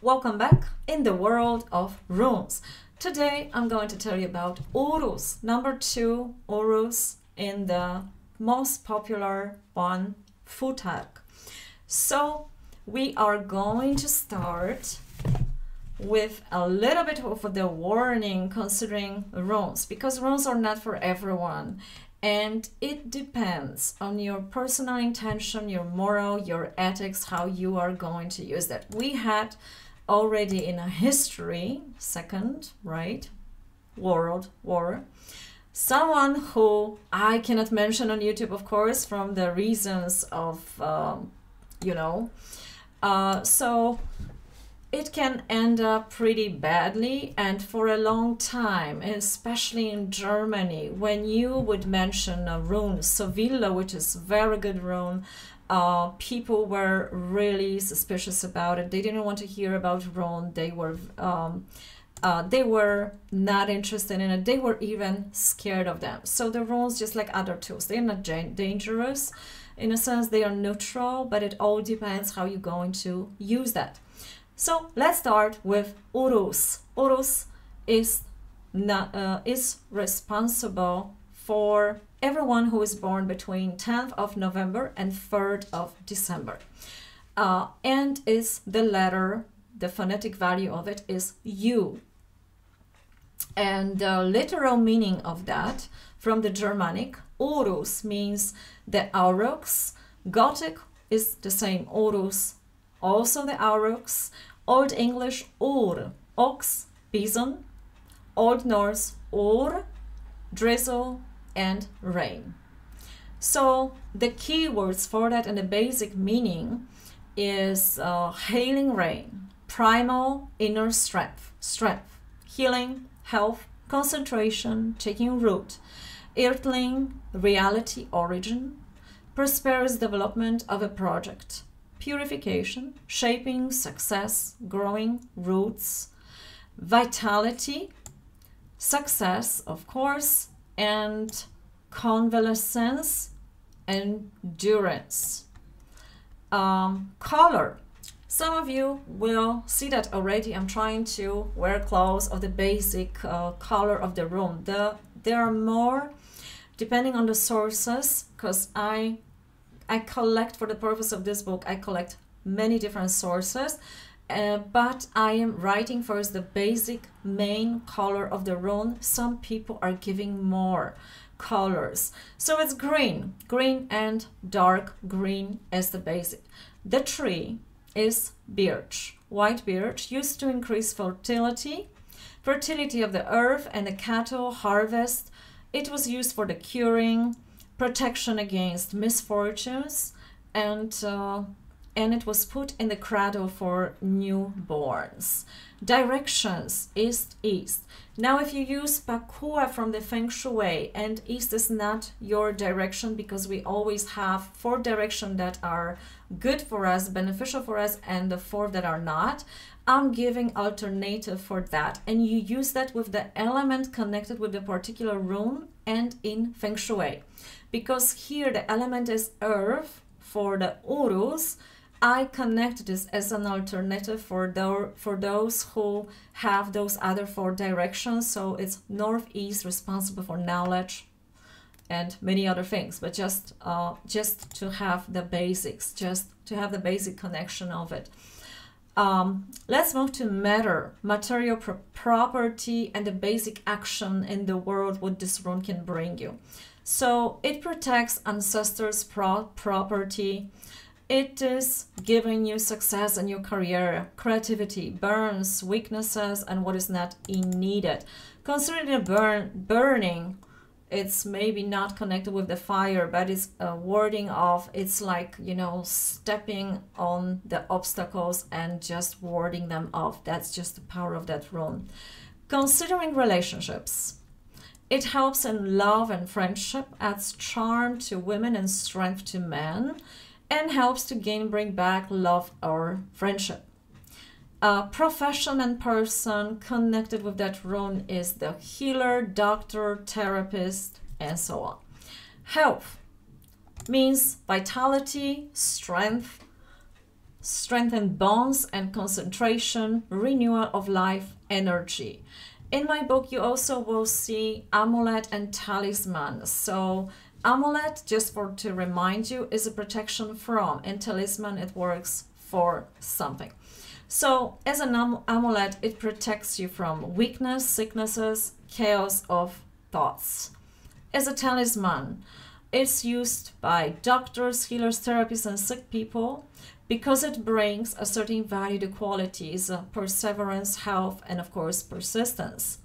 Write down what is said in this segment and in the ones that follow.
Welcome back in the world of runes. Today I'm going to tell you about URUZ, number 2 URUZ in the most popular one, Futark. So we are going to start with a little bit of the warning considering runes, because runes are not for everyone. And it depends on your personal intention, your moral, your ethics, how you are going to use that. We had already in a history, second, right, World War, someone who I cannot mention on YouTube, of course, from the reasons of, so it can end up pretty badly. And for a long time, especially in Germany, when you would mention a rune, Sevilla, which is a very good rune, people were really suspicious about it. They didn't want to hear about rune. They were not interested in it. They were even scared of them. So the runes, just like other tools, they're not dangerous. In a sense, they are neutral, but it all depends how you're going to use that. So let's start with URUZ. URUZ is responsible for everyone who is born between 10th of November and 3rd of December. And is the letter, the phonetic value of it is U. And the literal meaning of that, from the Germanic, URUZ means the aurochs. Gothic is the same, URUZ. Also the aurochs. Old English, ur, ox, bison. Old Norse, ur, drizzle, and rain. So the key words for that and the basic meaning is hailing rain, primal inner strength, healing, health, concentration, taking root, earthling, reality, origin, prosperous development of a project, purification, shaping, success, growing, roots, vitality, success, of course, and convalescence, endurance. Color. Some of you will see that already. I'm trying to wear clothes of the basic color of the rune. There are more depending on the sources, because I collect, for the purpose of this book, I collect many different sources, but I am writing first the basic main color of the rune. Some people are giving more colors. So it's green and dark green as the basic. The tree is birch, white birch, used to increase fertility of the earth and the cattle harvest. It was used for the curing, protection against misfortunes, and it was put in the cradle for newborns. Directions, east. Now if you use Pakua from the Feng Shui, and east is not your direction, because we always have 4 directions that are good for us, beneficial for us, and the 4 that are not. I'm giving alternative for that, and you use that with the element connected with the particular rune and in Feng Shui. Because here the element is earth for the URUZ, I connect this as an alternative for those who have those other 4 directions. So it's northeast, responsible for knowledge and many other things, but just to have the basics, just to have the basic connection of it. Let's move to matter, material property, and the basic action in the world what this rune can bring you. So it protects ancestors' property. It is giving you success in your career, creativity, burns, weaknesses, and what is not needed. Considering the burning, it's maybe not connected with the fire, but it's warding off. It's like, stepping on the obstacles and just warding them off. That's just the power of that rune. Considering relationships, it helps in love and friendship, adds charm to women and strength to men, and helps to bring back love or friendship. A profession and person connected with that rune is the healer, doctor, therapist, and so on. Health means vitality, strength, strengthen bonds and concentration, renewal of life energy. In my book, you also will see amulet and talisman. So amulet, just to remind you, is a protection from, and talisman, it works for something. So as an amulet, it protects you from weakness, sicknesses, chaos of thoughts. As a talisman, it's used by doctors, healers, therapists, and sick people because it brings a certain value to qualities, perseverance, health, and of course, persistence.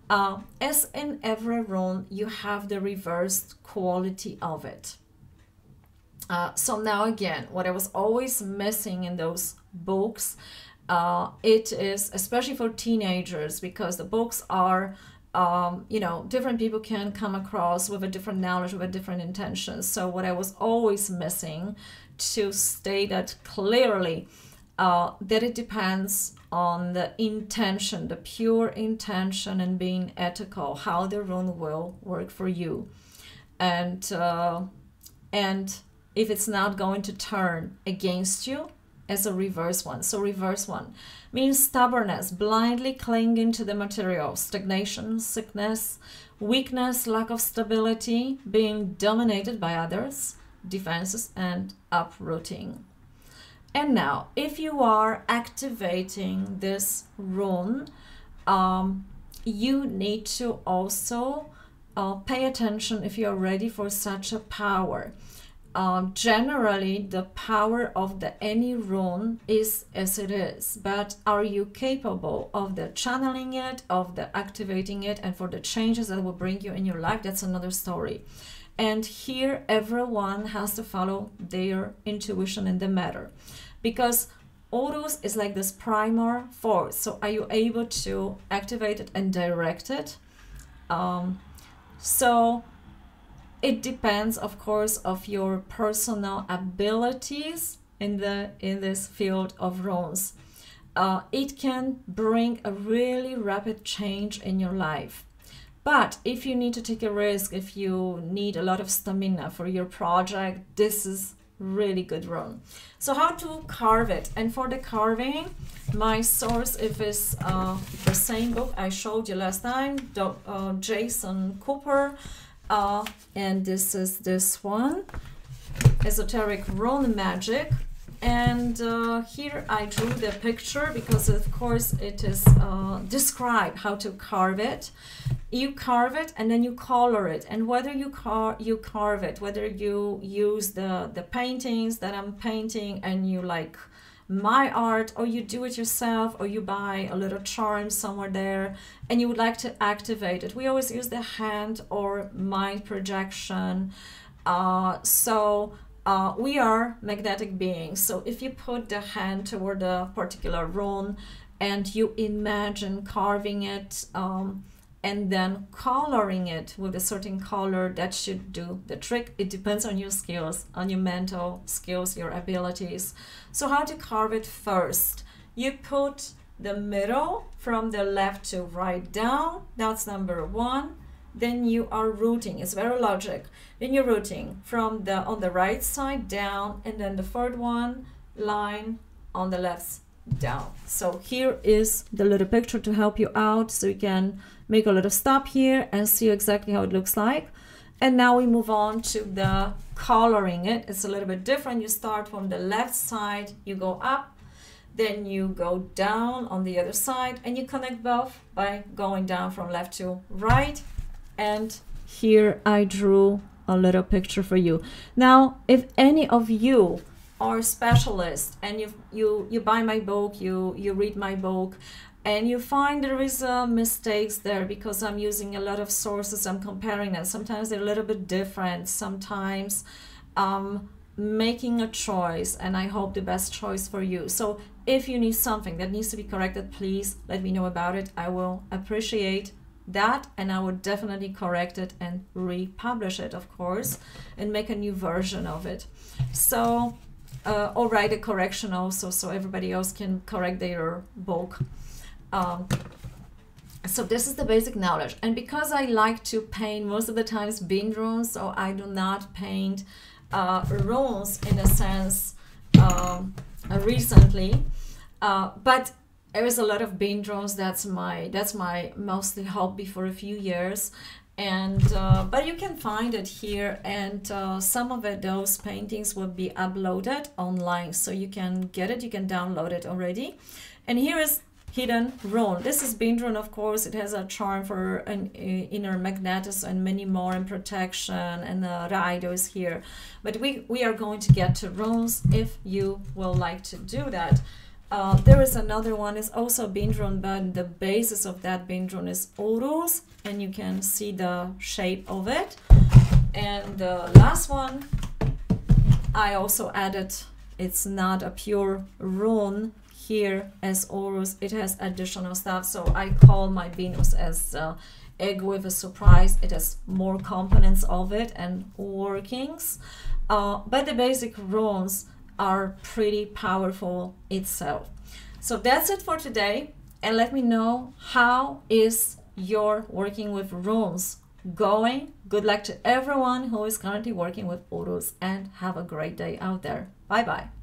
As in every rune, you have the reversed quality of it. So now again, what I was always missing in those books, it is, especially for teenagers, because the books are, you know, different people can come across with a different knowledge, with a different intentions. So what I was always missing to state that clearly, that it depends on the intention, the pure intention, and being ethical, how the rune will work for you. And if it's not going to turn against you as a reverse one. So reverse one means stubbornness, blindly clinging to the material, stagnation, sickness, weakness, lack of stability, being dominated by others, defenses, and uprooting. And now, if you are activating this rune, you need to also pay attention if you're ready for such a power. Generally, the power of any rune is as it is, but are you capable of the channeling it, of the activating it, and for the changes that will bring you in your life? That's another story. And here, everyone has to follow their intuition in the matter, because URUZ is like this primal force. So are you able to activate it and direct it? So it depends, of course, of your personal abilities in this field of runes. It can bring a really rapid change in your life. But if you need to take a risk, if you need a lot of stamina for your project, this is really good rune. So how to carve it? And for the carving, my source, if it's the same book I showed you last time, Jason Cooper, and this is this one, Esoteric Rune Magic. And here I drew the picture because of course it is describe how to carve it. You carve it and then you color it, and whether you carve it, whether you use the paintings that I'm painting and you like my art, or you do it yourself, or you buy a little charm somewhere there and you would like to activate it. We always use the hand or mind projection. We are magnetic beings. So if you put the hand toward a particular rune and you imagine carving it and then coloring it with a certain color, that should do the trick. It depends on your skills, on your mental skills, your abilities. So how to carve it first? You put the middle from the left to right down. That's number one. Then you are rooting. It's very logic. Then you're rooting from on the right side down, and then the third one line on the left down. So here is the little picture to help you out, so you can make a little stop here and see exactly how it looks like. And now we move on to the coloring it. It's a little bit different. You start from the left side, you go up, then you go down on the other side, and you connect both by going down from left to right. And here I drew a little picture for you. Now, if any of you are specialists and you buy my book, you read my book, and you find there is mistakes there because I'm using a lot of sources, I'm comparing them. Sometimes they're a little bit different. Sometimes making a choice, and I hope the best choice for you. So if you need something that needs to be corrected, please let me know about it. I will appreciate that, and I would definitely correct it and republish it, of course, and make a new version of it. So or write a correction also, so everybody else can correct their book. So this is the basic knowledge. And because I like to paint most of the times bean runes, so I do not paint runes in a sense recently, but there is a lot of bean drones. That's my mostly hobby for a few years, and but you can find it here, and some of those paintings will be uploaded online, so you can get it, you can download it already. And here is hidden rune. This is bean drone, of course. It has a charm for an inner magnetism and many more, and protection, and the Raido is here. But we are going to get to runes if you will like to do that. There is another one, is also bean drone, but the basis of that bean drone is URUZ, and you can see the shape of it. And the last one I also added, it's not a pure rune here as URUZ, it has additional stuff, so I call my Venus as egg with a surprise. It has more components of it and workings, but the basic runes are pretty powerful itself. So that's it for today, and let me know how is your working with runes going. Good luck to everyone who is currently working with URUZ, and have a great day out there. Bye bye.